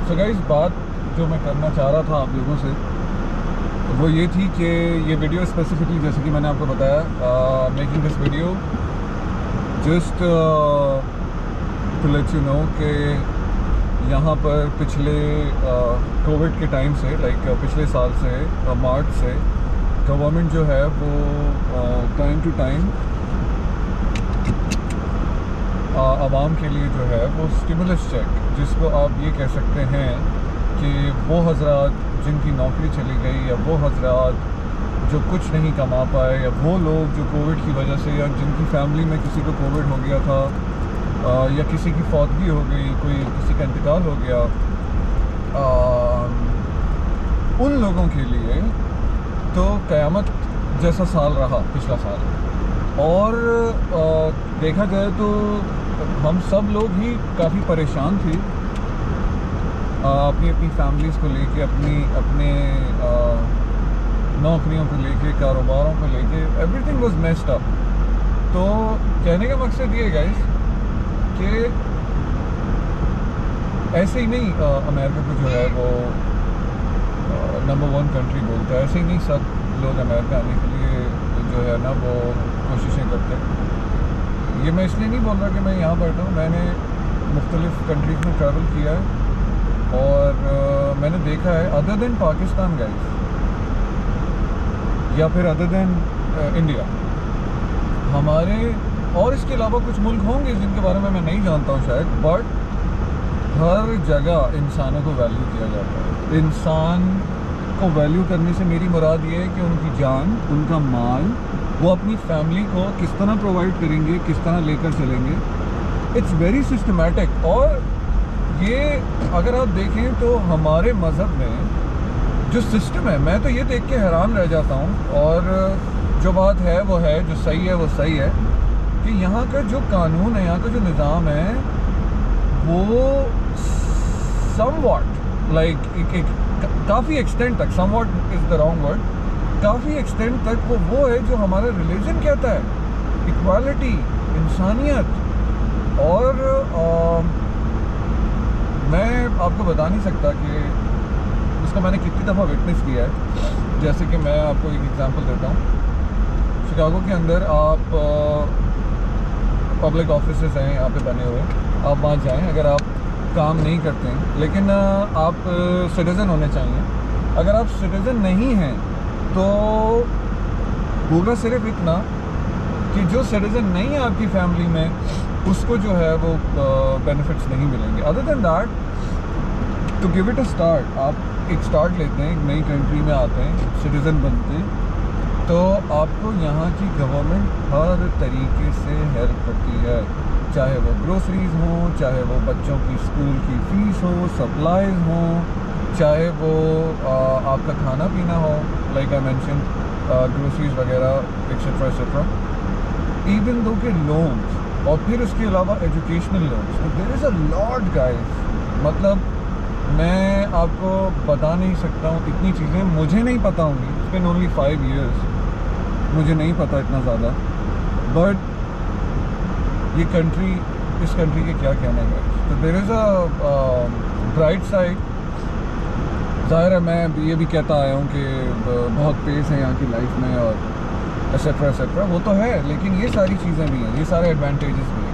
So guys, बात जो मैं करना चाह रहा था आप लोगों से वो ये थी कि ये वीडियो स्पेसिफिकली, जैसे कि मैंने आपको बताया, making this video just to let you know कि यहाँ पर पिछले कोविड के टाइम से, लाइक पिछले साल से, मार्च से गवर्नमेंट जो है वो टाइम टू टाइम आवाम के लिए जो है वो स्टिमुलस चेक, जिसको आप ये कह सकते हैं कि वो हजरात जिनकी नौकरी चली गई, या वो हजरात जो कुछ नहीं कमा पाए, या वो लोग जो कोविड की वजह से, या जिनकी फैमिली में किसी को कोविड हो गया था, या किसी की फौतगी हो गई, कोई किसी का इंतकाल हो गया, उन लोगों के लिए तो क़यामत जैसा साल रहा पिछला साल। और देखा जाए तो हम सब लोग ही काफ़ी परेशान थे अपनी अपनी फैमिलीज़ को लेके, अपने नौकरियों को लेके, कारोबारों को लेके। Everything was messed up. तो कहने का मकसद ये है गाइस कि ऐसे ही नहीं अमेरिका को जो है वो नंबर 1 कंट्री बोलता है, ऐसे ही नहीं सब लोग अमेरिका आने के लिए जो है ना वो कोशिशें करते हैं। ये मैं इसलिए नहीं बोल रहा कि मैं यहाँ बैठा हूँ। मैंने मुख्तलिफ़ कंट्रीज़ में ट्रैवल किया है और मैंने देखा है, अदर देन पाकिस्तान गाइस, या फिर अदर देन इंडिया, हमारे और इसके अलावा कुछ मुल्क होंगे जिनके बारे में मैं नहीं जानता हूँ शायद, बट हर जगह इंसानों को वैल्यू किया जाता है। इंसान को वैल्यू करने से मेरी मुराद ये है कि उनकी जान, उनका माल, वो अपनी फैमिली को किस तरह प्रोवाइड करेंगे, किस तरह लेकर चलेंगे। It's very systematic. और ये अगर आप देखें तो हमारे मज़हब में जो सिस्टम है, मैं तो ये देख के हैरान रह जाता हूँ। और जो बात है वो है, जो सही है वो सही है कि यहाँ का जो कानून है, यहाँ का जो निज़ाम है, वो समवॉट लाइक काफ़ी एक्सटेंट तक, somewhat is the wrong word, काफ़ी एक्सटेंट तक वो है जो हमारा रिलीजन कहता है, इक्वालिटी, इंसानियत। और मैं आपको बता नहीं सकता कि इसको मैंने कितनी दफ़ा विटनेस किया है। जैसे कि मैं आपको एक एग्जांपल देता हूँ। शिकागो के अंदर आप पब्लिक ऑफिसेस हैं यहाँ पे बने हुए, आप वहाँ जाएं। अगर आप काम नहीं करते हैं लेकिन आप सिटीज़न होने चाहिए, अगर आप सिटीज़न नहीं हैं तो होगा सिर्फ इतना कि जो सिटीज़न नहीं है आपकी फैमिली में, उसको जो है वो बेनिफिट्स नहीं मिलेंगे। Other than that, to give it a start, आप एक स्टार्ट लेते हैं, एक नई कंट्री में आते हैं, सिटीज़न बनते हैं, तो आपको यहाँ की गवर्नमेंट हर तरीके से हेल्प करती है, चाहे वो ग्रोसरीज़ हों, चाहे वो बच्चों की स्कूल की फ़ीस हो, सप्लाईज़ हों, चाहे वो आपका खाना पीना हो, लाइक आई मेंशन ग्रोसरीज़ वगैरह एक्सेट्रा एक्सेट्रा, इवन दो के लोन्स, और फिर उसके अलावा एजुकेशनल लोन्स। तो there is a lot guys, मतलब मैं आपको बता नहीं सकता हूँ, इतनी चीज़ें मुझे नहीं पता होंगी। इट्स बीन ओनली 5 years, मुझे नहीं पता इतना ज़्यादा, बट ये कंट्री, इस कंट्री के क्या कहने हैं। तो there is a bright side. ज़ाहिर है मैं ये भी कहता आया हूँ कि बहुत पेस है यहाँ की लाइफ में और एक्सेट्रा एक्सेट्रा, वो तो है, लेकिन ये सारी चीज़ें भी हैं, ये सारे एडवांटेजेस भी हैं।